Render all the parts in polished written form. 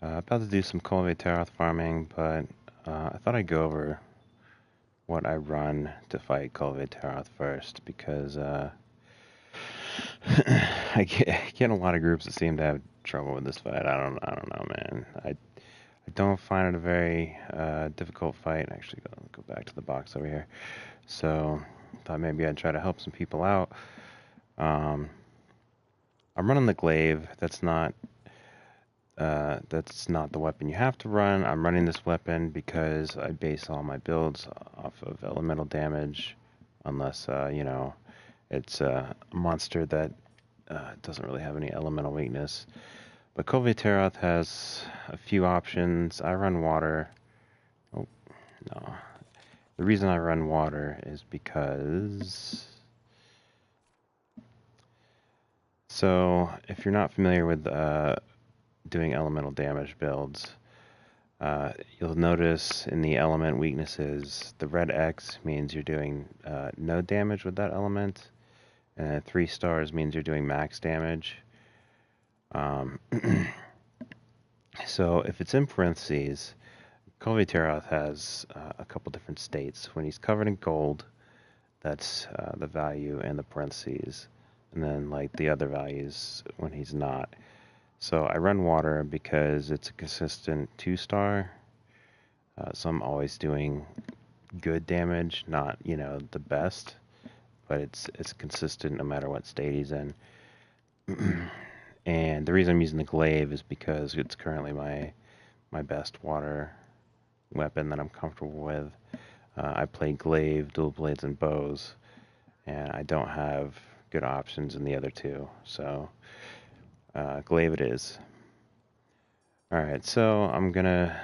About to do some Kulve Taroth farming, but I thought I'd go over what I run to fight Kulve Taroth first because I get in a lot of groups that seem to have trouble with this fight. I don't know, man. I don't find it a very difficult fight. Actually, go back to the box over here. So thought maybe I'd try to help some people out. Um, I'm running the glaive. That's not the weapon you have to run. I'm running this weapon because I base all my builds off of elemental damage, unless it's a monster that doesn't really have any elemental weakness. But Kulve Taroth has a few options. I run water. Oh no, the reason I run water is because. So if you're not familiar with doing elemental damage builds, you'll notice in the element weaknesses, the red X means you're doing no damage with that element, and 3 stars means you're doing max damage. Um, so if it's in parentheses, Kulve Taroth has a couple different states. When he's covered in gold, that's the value in the parentheses, and then like the other values when he's not. So I run water because it's a consistent 2-star. So I'm always doing good damage, not the best, but it's consistent no matter what state he's in. And the reason I'm using the glaive is because it's currently my best water weapon that I'm comfortable with. I play glaive, dual blades, and bows, and I don't have good options in the other two, so glaive it is. All right, so I'm gonna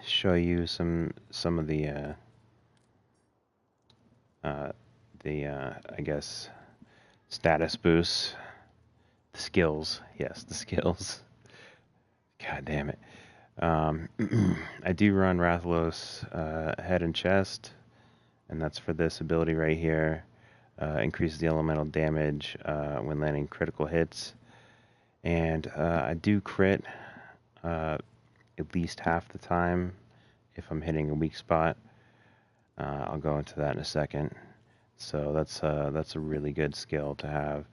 show you some of the I guess status boosts, the skills. Yes, the skills. God damn it. I do run Rathalos head and chest, and that's for this ability right here. Increases the elemental damage when landing critical hits, and I do crit at least half the time if I'm hitting a weak spot. I'll go into that in a second. So that's a really good skill to have.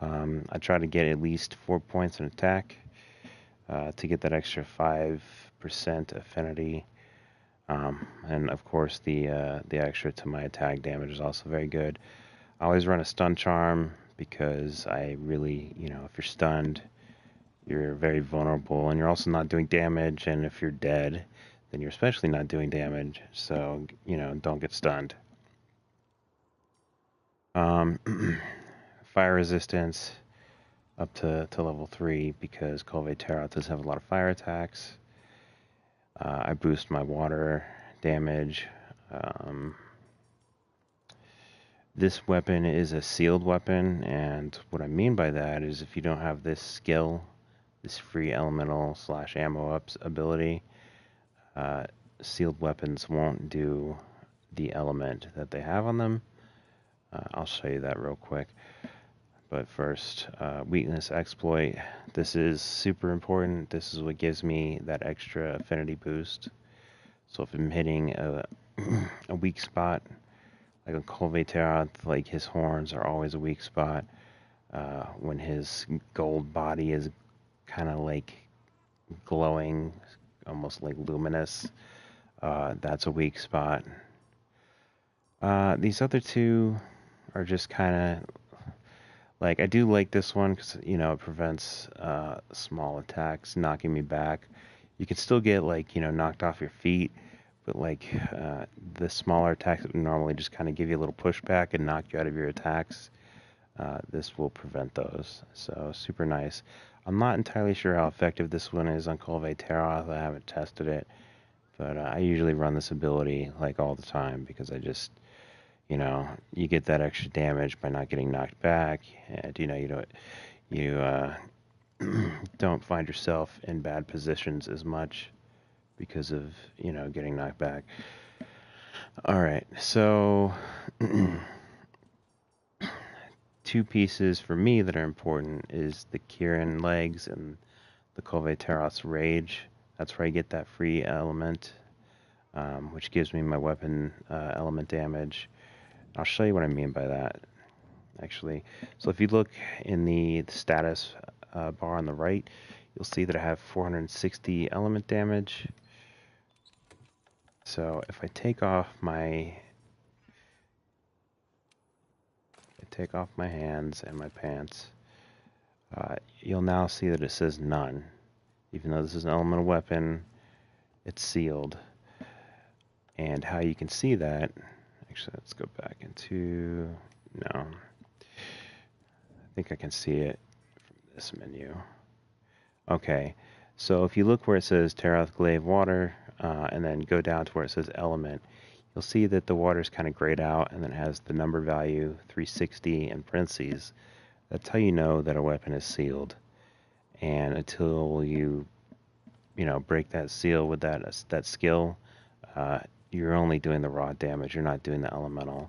I try to get at least 4 points in attack to get that extra 5% affinity, and of course the extra to my attack damage is also very good. I always run a stun charm because I really, if you're stunned, you're very vulnerable, and you're also not doing damage. And if you're dead, then you're especially not doing damage. So don't get stunned. Fire resistance up to level 3 because Kulve Taroth does have a lot of fire attacks. I boost my water damage. This weapon is a sealed weapon, and what I mean by that is if you don't have this skill, this free elemental / ammo ups ability, sealed weapons won't do the element that they have on them. I'll show you that real quick. But first, weakness exploit. This is super important. This is what gives me that extra affinity boost. So if I'm hitting a weak spot, like a Kulve Taroth, like his horns are always a weak spot. When his gold body is kind of like glowing, almost like luminous, that's a weak spot. These other two are just kind of like, I do like this one because it prevents small attacks knocking me back. You can still get like knocked off your feet, but like the smaller attacks that would normally just kind of give you a little pushback and knock you out of your attacks, this will prevent those. So super nice. I'm not entirely sure how effective this one is on Kulve Taroth. I haven't tested it, but I usually run this ability like all the time because I just you get that extra damage by not getting knocked back, and you don't find yourself in bad positions as much because of getting knocked back. All right, so 2 pieces for me that are important is the Kieran legs and the Kulve Taroth's Rage. That's where I get that free element, which gives me my weapon element damage. I'll show you what I mean by that, actually. So if you look in the status bar on the right, you'll see that I have 460 element damage. So if I take off my hands and my pants, you'll now see that it says none. Even though this is an elemental weapon, it's sealed. And how you can see that, actually let's go back into, no, I think I can see it from this menu. Okay, so if you look where it says Taroth Glaive Water, and then go down to where it says Element, you'll see that the water is kind of grayed out and then it has the number value 360 in parentheses. That's how you know that a weapon is sealed. And until you break that seal with that skill, you're only doing the raw damage. You're not doing the elemental.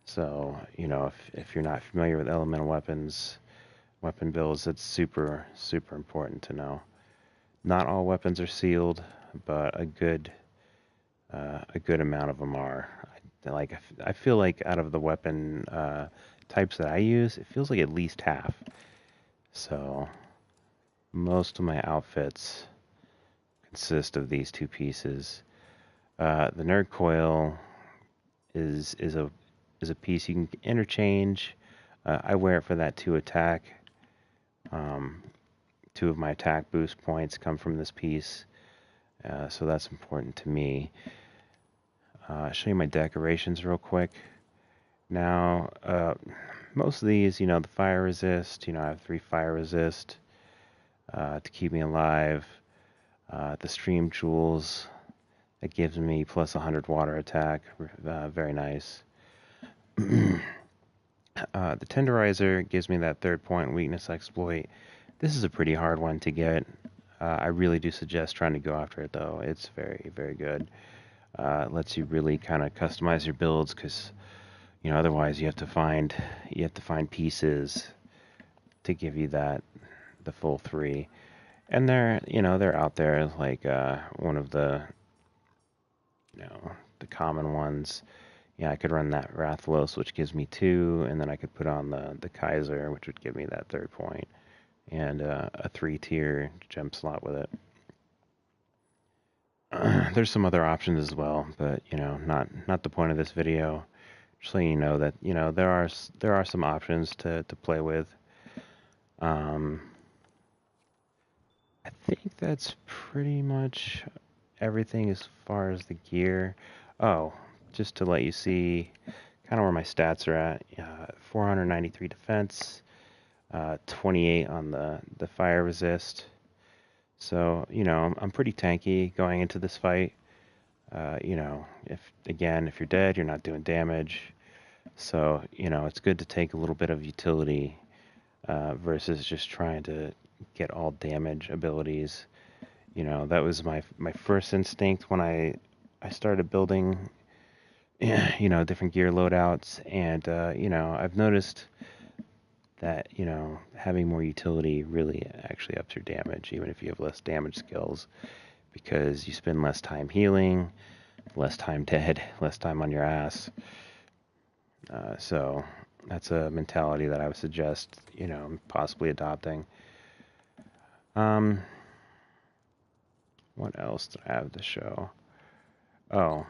So if you're not familiar with elemental weapon builds, it's super important to know. Not all weapons are sealed, but a good amount of them are. I feel like out of the weapon types that I use, it feels like at least half. So most of my outfits consist of these two pieces. The nerd coil is a piece you can interchange. I wear it for that 2 attack. 2 of my attack boost points come from this piece, so that's important to me. I'll show you my decorations real quick. Now, most of these, the fire resist, I have 3 fire resist to keep me alive. The stream jewels, that gives me plus 100 water attack, very nice. The tenderizer gives me that 3rd point weakness exploit. This is a pretty hard one to get. I really do suggest trying to go after it, though. It's very, very good. It lets you really kind of customize your builds, because otherwise you have to find pieces to give you the full 3. And they're out there, like one of the the common ones. Yeah, I could run that Rathlos, which gives me 2, and then I could put on the Kaiser, which would give me that 3rd point, and a 3-tier gem slot with it. There's some other options as well, but not the point of this video. Just letting you know that there are some options to play with. I think that's pretty much everything as far as the gear. Oh, just to let you see kind of where my stats are at. 493 defense, 28 on the fire resist. So, I'm pretty tanky going into this fight. If you're dead, you're not doing damage. So, it's good to take a little bit of utility versus just trying to get all damage abilities. That was my first instinct when I started building, different gear loadouts. And, I've noticed that, having more utility really actually ups your damage, even if you have less damage skills, because you spend less time healing, less time dead, less time on your ass. So that's a mentality that I would suggest, possibly adopting. What else do I have to show? Oh,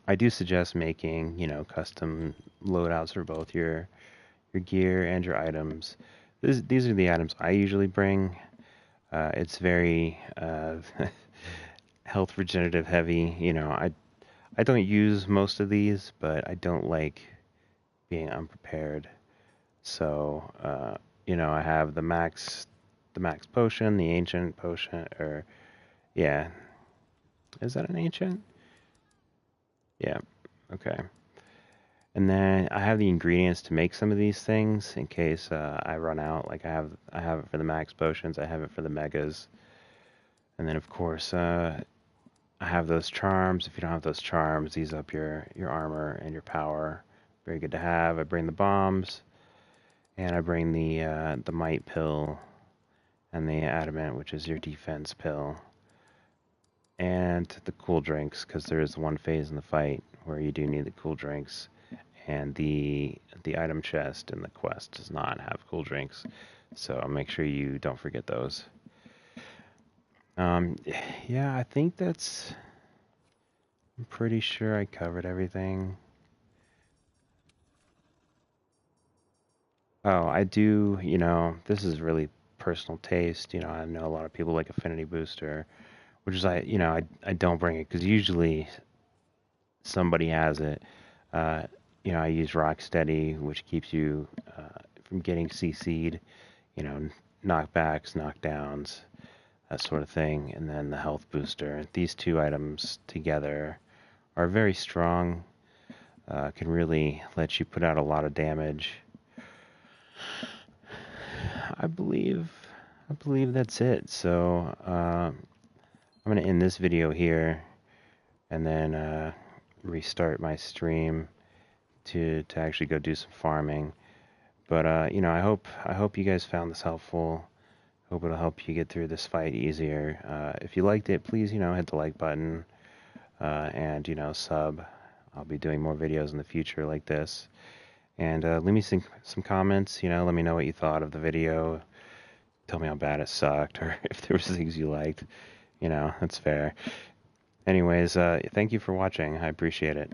I do suggest making, custom loadouts for both your gear and your items. These are the items I usually bring. It's very health regenerative heavy. I don't use most of these, but I don't like being unprepared. So, I have the max potion, the ancient potion, or yeah, is that an ancient? Yeah, okay. And then I have the ingredients to make some of these things in case I run out. Like I have it for the max potions, I have it for the megas, and then of course I have those charms. If you don't have those charms, these up your armor and your power. Very good to have. I bring the bombs, And I bring the might pill and the adamant, which is your defense pill, and the cool drinks, because there is one phase in the fight where you do need the cool drinks, and the item chest in the quest does not have cool drinks, so make sure you don't forget those. Um, yeah, I think that's. I'm pretty sure I covered everything. Oh, I do. This is really personal taste. I know a lot of people like Affinity Booster, which is I don't bring it because usually somebody has it. Uh, I use Rocksteady, which keeps you from getting CC'd, you know, knockbacks, knockdowns, that sort of thing. And then the health booster. These two items together are very strong, can really let you put out a lot of damage. I believe, I believe that's it. So I'm gonna end this video here, and then restart my stream to actually go do some farming. But I hope you guys found this helpful. Hope it'll help you get through this fight easier. If you liked it, please hit the like button and sub. I'll be doing more videos in the future like this. And leave me some comments. Let me know what you thought of the video. Tell me how bad it sucked, or if there was things you liked. That's fair. Anyways, thank you for watching. I appreciate it.